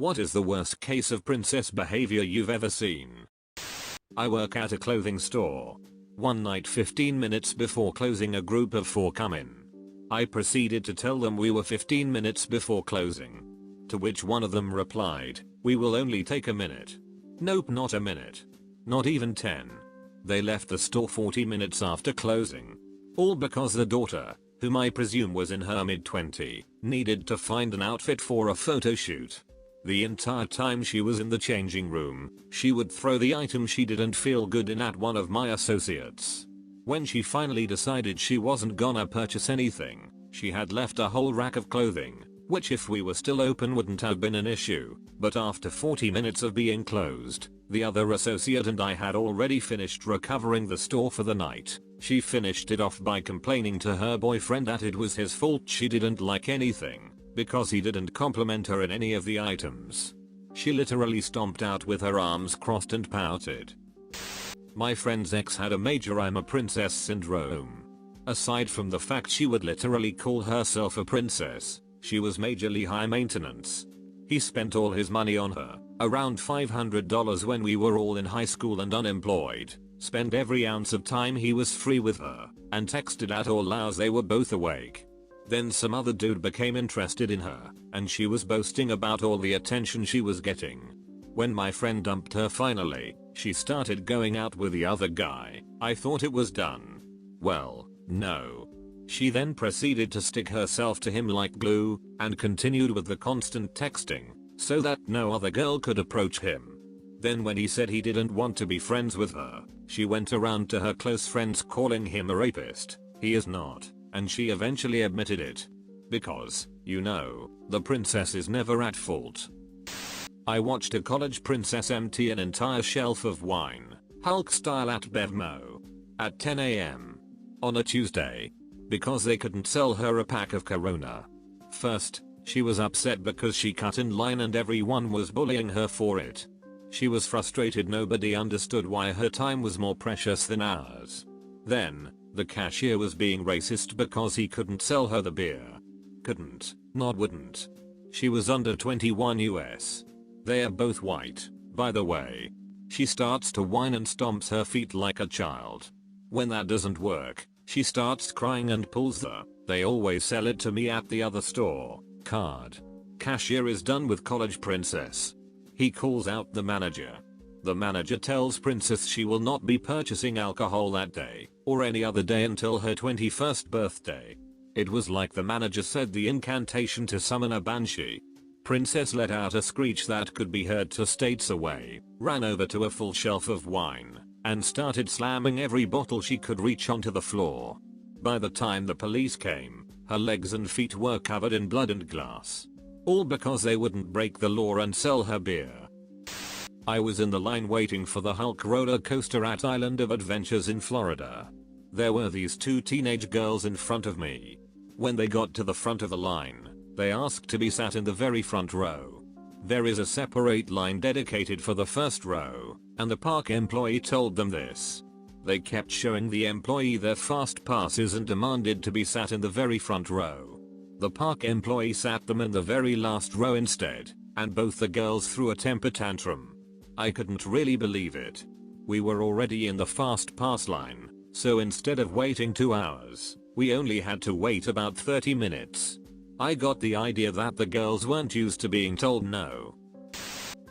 What is the worst case of princess behavior you've ever seen? I work at a clothing store. One night 15 minutes before closing a group of 4 come in. I proceeded to tell them we were 15 minutes before closing. To which one of them replied, "We will only take a minute." Nope, not a minute. Not even 10. They left the store 40 minutes after closing. All because the daughter, whom I presume was in her mid-20, needed to find an outfit for a photo shoot. The entire time she was in the changing room, she would throw the item she didn't feel good in at one of my associates. When she finally decided she wasn't gonna purchase anything, she had left a whole rack of clothing, which if we were still open wouldn't have been an issue, but after 40 minutes of being closed, the other associate and I had already finished recovering the store for the night. She finished it off by complaining to her boyfriend that it was his fault she didn't like anything, because he didn't compliment her in any of the items. She literally stomped out with her arms crossed and pouted. My friend's ex had a major "I'm a princess" syndrome. Aside from the fact she would literally call herself a princess, she was majorly high maintenance. He spent all his money on her, around $500 when we were all in high school and unemployed, spent every ounce of time he was free with her, and texted at all hours they were both awake. Then some other dude became interested in her, and she was boasting about all the attention she was getting. When my friend dumped her finally, she started going out with the other guy. I thought it was done. Well, no. She then proceeded to stick herself to him like glue, and continued with the constant texting, so that no other girl could approach him. Then when he said he didn't want to be friends with her, she went around to her close friends calling him a rapist. He is not, and she eventually admitted it. Because, you know, the princess is never at fault. I watched a college princess empty an entire shelf of wine, Hulk style at Bevmo, at 10 AM. on a Tuesday. Because they couldn't sell her a pack of Corona. First, she was upset because she cut in line and everyone was bullying her for it. She was frustrated nobody understood why her time was more precious than ours. Then, the cashier was being racist because he couldn't sell her the beer. Couldn't, not wouldn't. She was under 21 US. They are both white, by the way. She starts to whine and stomps her feet like a child. When that doesn't work, she starts crying and pulls the "they always sell it to me at the other store" card. Cashier is done with college princess. He calls out the manager. The manager tells princess she will not be purchasing alcohol that day, or any other day until her 21st birthday. It was like the manager said the incantation to summon a banshee. Princess let out a screech that could be heard 2 states away, ran over to a full shelf of wine, and started slamming every bottle she could reach onto the floor. By the time the police came, her legs and feet were covered in blood and glass. All because they wouldn't break the law and sell her beer. I was in the line waiting for the Hulk roller coaster at Island of Adventures in Florida. There were these 2 teenage girls in front of me. When they got to the front of the line, they asked to be sat in the very front row. There is a separate line dedicated for the first row, and the park employee told them this. They kept showing the employee their fast passes and demanded to be sat in the very front row. The park employee sat them in the very last row instead, and both the girls threw a temper tantrum. I couldn't really believe it. We were already in the fast pass line, so instead of waiting 2 hours, we only had to wait about 30 minutes. I got the idea that the girls weren't used to being told no.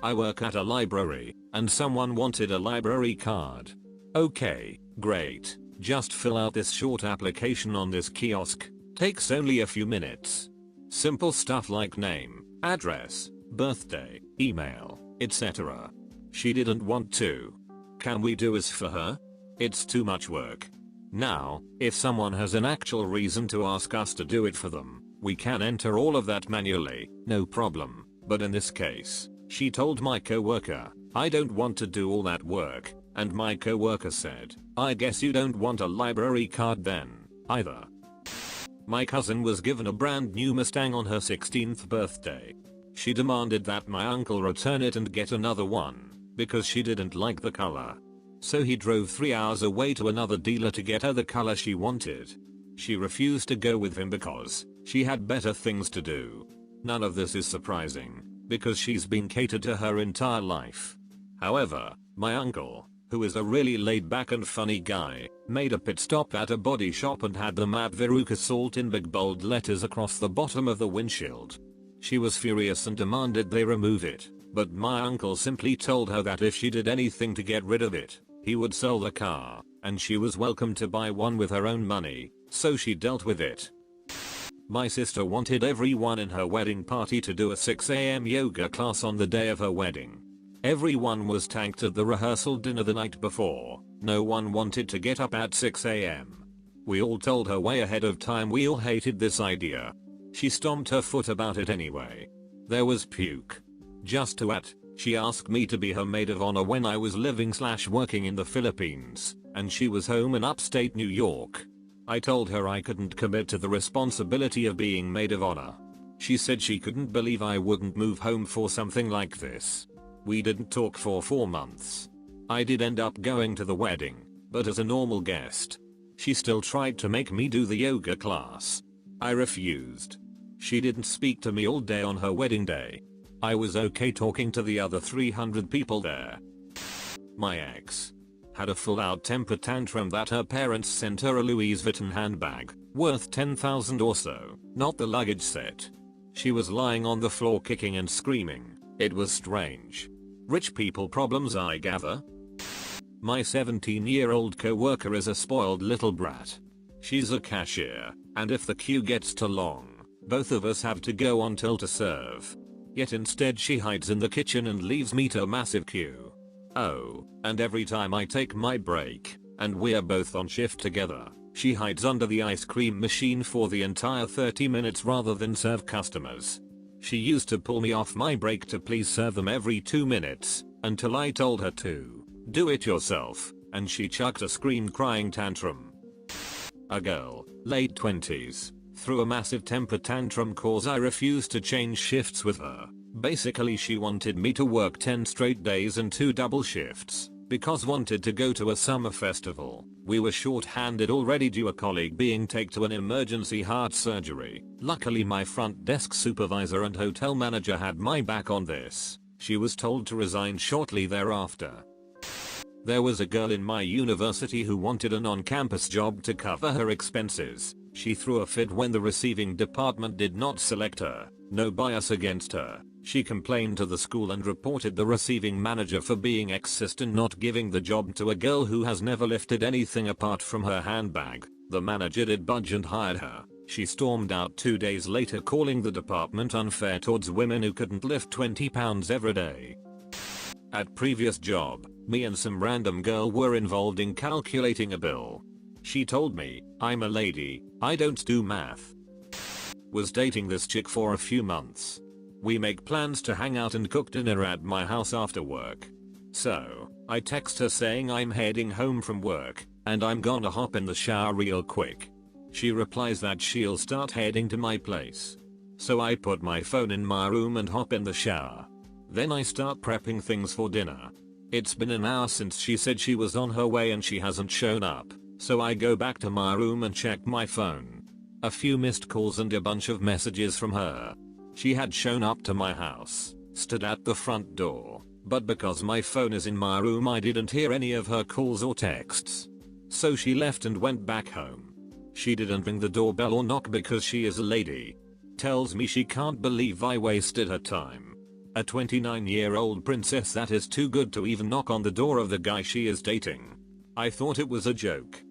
I work at a library, and someone wanted a library card. Okay, great. Just fill out this short application on this kiosk. Takes only a few minutes. Simple stuff like name, address, birthday, email, etc. She didn't want to. Can we do this for her? It's too much work. Now, if someone has an actual reason to ask us to do it for them, we can enter all of that manually, no problem. But in this case, she told my coworker, "I don't want to do all that work," and my coworker said, "I guess you don't want a library card then, either." My cousin was given a brand new Mustang on her 16th birthday. She demanded that my uncle return it and get another one, because she didn't like the color. So he drove 3 hours away to another dealer to get her the color she wanted. She refused to go with him because she had better things to do. None of this is surprising, because she's been catered to her entire life. However, my uncle, who is a really laid back and funny guy, made a pit stop at a body shop and had the map Veruca salt in big bold letters across the bottom of the windshield. She was furious and demanded they remove it, but my uncle simply told her that if she did anything to get rid of it, he would sell the car, and she was welcome to buy one with her own money, so she dealt with it. My sister wanted everyone in her wedding party to do a 6 AM yoga class on the day of her wedding. Everyone was tanked at the rehearsal dinner the night before. No one wanted to get up at 6 AM. We all told her way ahead of time we all hated this idea. She stomped her foot about it anyway. There was puke. Just to add, she asked me to be her maid of honor when I was living/working in the Philippines, and she was home in upstate New York. I told her I couldn't commit to the responsibility of being maid of honor. She said she couldn't believe I wouldn't move home for something like this. We didn't talk for 4 months. I did end up going to the wedding, but as a normal guest. She still tried to make me do the yoga class. I refused. She didn't speak to me all day on her wedding day. I was okay talking to the other 300 people there. My ex had a full-out temper tantrum that her parents sent her a Louis Vuitton handbag, worth $10,000 or so, not the luggage set. She was lying on the floor kicking and screaming. It was strange. Rich people problems, I gather. My 17-year-old co-worker is a spoiled little brat. She's a cashier, and if the queue gets too long, both of us have to go on till to serve. Yet instead she hides in the kitchen and leaves me to a massive queue. Oh, and every time I take my break, and we're both on shift together, she hides under the ice cream machine for the entire 30 minutes rather than serve customers. She used to pull me off my break to please serve them every 2 minutes, until I told her to do it yourself, and she chucked a scream-crying tantrum. A girl, late 20s, threw a massive temper tantrum cause I refused to change shifts with her. Basically she wanted me to work 10 straight days and 2 double shifts, because wanted to go to a summer festival. We were short-handed already due a colleague being taken to an emergency heart surgery. Luckily my front desk supervisor and hotel manager had my back on this. She was told to resign shortly thereafter. There was a girl in my university who wanted an on-campus job to cover her expenses. She threw a fit when the receiving department did not select her. No bias against her. She complained to the school and reported the receiving manager for being sexist and not giving the job to a girl who has never lifted anything apart from her handbag. The manager did budge and hired her. She stormed out 2 days later calling the department unfair towards women who couldn't lift 20 pounds every day. At previous job, me and some random girl were involved in calculating a bill. She told me, "I'm a lady, I don't do math." Was dating this chick for a few months. We make plans to hang out and cook dinner at my house after work. So, I text her saying I'm heading home from work, and I'm gonna hop in the shower real quick. She replies that she'll start heading to my place. So I put my phone in my room and hop in the shower. Then I start prepping things for dinner. It's been an hour since she said she was on her way and she hasn't shown up, so I go back to my room and check my phone. A few missed calls and a bunch of messages from her. She had shown up to my house, stood at the front door, but because my phone is in my room I didn't hear any of her calls or texts. So she left and went back home. She didn't ring the doorbell or knock because she is a lady. Tells me she can't believe I wasted her time. A 29-year-old princess that is too good to even knock on the door of the guy she is dating. I thought it was a joke.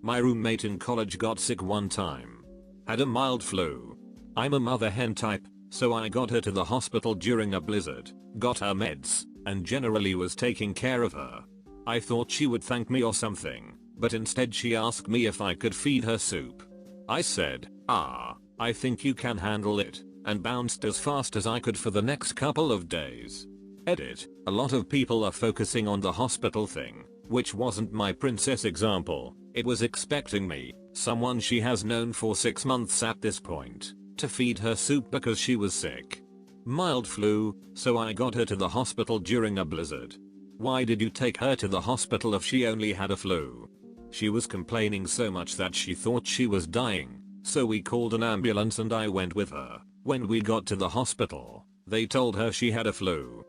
My roommate in college got sick one time. Had a mild flu. I'm a mother hen type, so I got her to the hospital during a blizzard, got her meds, and generally was taking care of her. I thought she would thank me or something, but instead she asked me if I could feed her soup. I said, I think you can handle it, and bounced as fast as I could for the next couple of days. Edit, a lot of people are focusing on the hospital thing, which wasn't my princess example. It was expecting me, someone she has known for 6 months at this point, to feed her soup because she was sick. Mild flu, so I got her to the hospital during a blizzard. Why did you take her to the hospital if she only had a flu? She was complaining so much that she thought she was dying, so we called an ambulance and I went with her. When we got to the hospital, They told her she had a flu.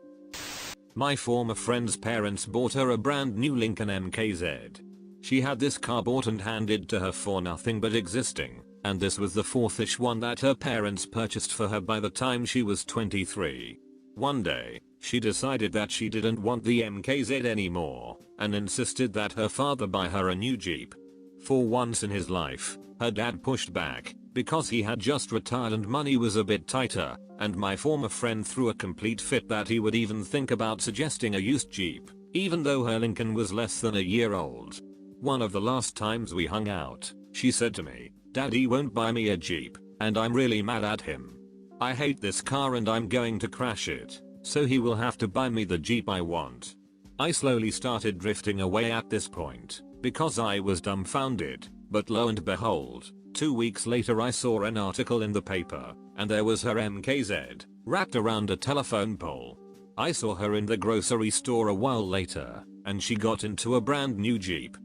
My former friend's parents bought her a brand new Lincoln MKZ. She had this car bought and handed to her for nothing but existing, and this was the fourth-ish one that her parents purchased for her by the time she was 23. One day, she decided that she didn't want the MKZ anymore, and insisted that her father buy her a new Jeep. For once in his life, her dad pushed back, because he had just retired and money was a bit tighter, and my former friend threw a complete fit that he would even think about suggesting a used Jeep, even though her Lincoln was less than a year old. One of the last times we hung out, she said to me, "Daddy won't buy me a Jeep, and I'm really mad at him. I hate this car and I'm going to crash it, so he will have to buy me the Jeep I want." I slowly started drifting away at this point, because I was dumbfounded, but lo and behold, 2 weeks later I saw an article in the paper, and there was her MKZ, wrapped around a telephone pole. I saw her in the grocery store a while later, and she got into a brand new Jeep.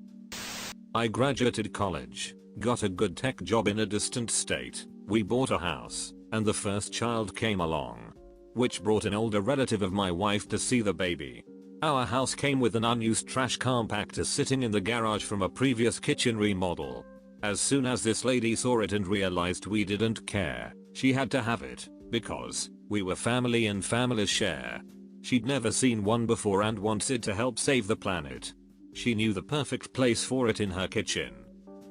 I graduated college, got a good tech job in a distant state, we bought a house, and the first child came along, which brought an older relative of my wife to see the baby. Our house came with an unused trash compactor sitting in the garage from a previous kitchen remodel. As soon as this lady saw it and realized we didn't care, she had to have it, because we were family and families share. She'd never seen one before and wanted to help save the planet. She knew the perfect place for it in her kitchen.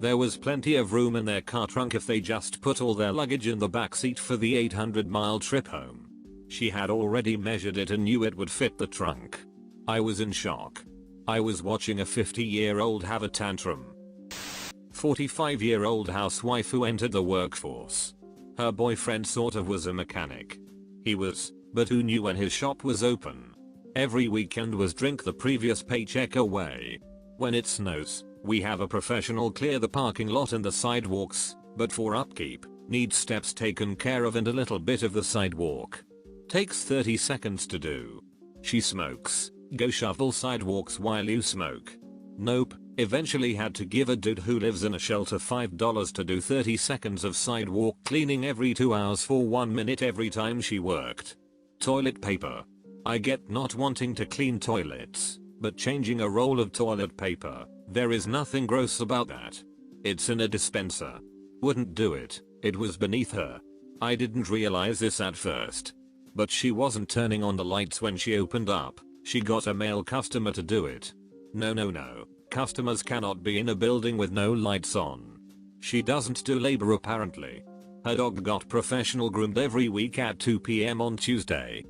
There was plenty of room in their car trunk if they just put all their luggage in the backseat for the 800-mile trip home. She had already measured it and knew it would fit the trunk. I was in shock. I was watching a 50-year-old have a tantrum. 45-year-old housewife who entered the workforce. Her boyfriend sort of was a mechanic. He was, but who knew when his shop was open? Every weekend was drink the previous paycheck away. When it snows, we have a professional clear the parking lot and the sidewalks, but for upkeep, need steps taken care of and a little bit of the sidewalk. Takes 30 seconds to do. She smokes. Go shovel sidewalks while you smoke. Nope, eventually had to give a dude who lives in a shelter $5 to do 30 seconds of sidewalk cleaning every 2 hours for 1 minute every time she worked. Toilet paper. I get not wanting to clean toilets, but changing a roll of toilet paper, there is nothing gross about that. It's in a dispenser. Wouldn't do it, it was beneath her. I didn't realize this at first. But she wasn't turning on the lights when she opened up. She got a male customer to do it. No. Customers cannot be in a building with no lights on. She doesn't do labor apparently. Her dog got professional groomed every week at 2 PM on Tuesday.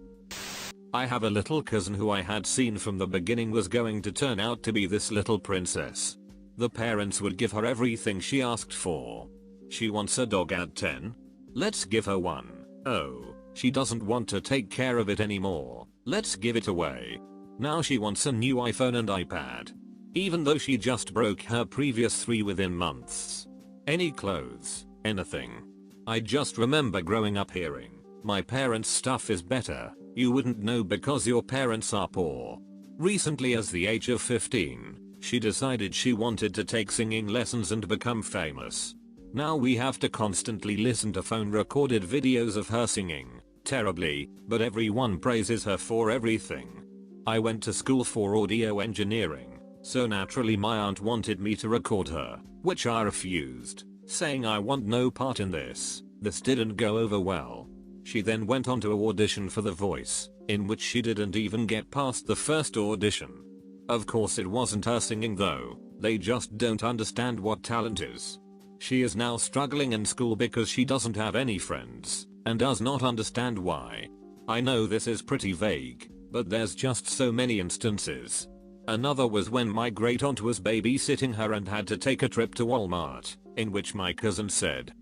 I have a little cousin who I had seen from the beginning was going to turn out to be this little princess. The parents would give her everything she asked for. She wants a dog at 10. Let's give her one. Oh, she doesn't want to take care of it anymore. Let's give it away. Now she wants a new iPhone and iPad. Even though she just broke her previous 3 within months. Any clothes, anything. I just remember growing up hearing, my parents' stuff is better, you wouldn't know because your parents are poor. Recently at the age of 15, she decided she wanted to take singing lessons and become famous. Now we have to constantly listen to phone recorded videos of her singing, terribly, but everyone praises her for everything. I went to school for audio engineering, so naturally my aunt wanted me to record her, which I refused, saying I want no part in this. This didn't go over well. She then went on to audition for The Voice, in which she didn't even get past the first audition. Of course it wasn't her singing though, they just don't understand what talent is. She is now struggling in school because she doesn't have any friends, and does not understand why. I know this is pretty vague, but there's just so many instances. Another was when my great aunt was babysitting her and had to take a trip to Walmart, in which my cousin said,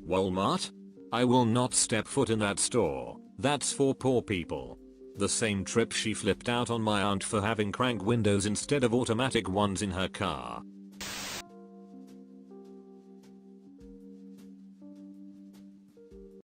Walmart? I will not step foot in that store, that's for poor people. The same trip she flipped out on my aunt for having crank windows instead of automatic ones in her car.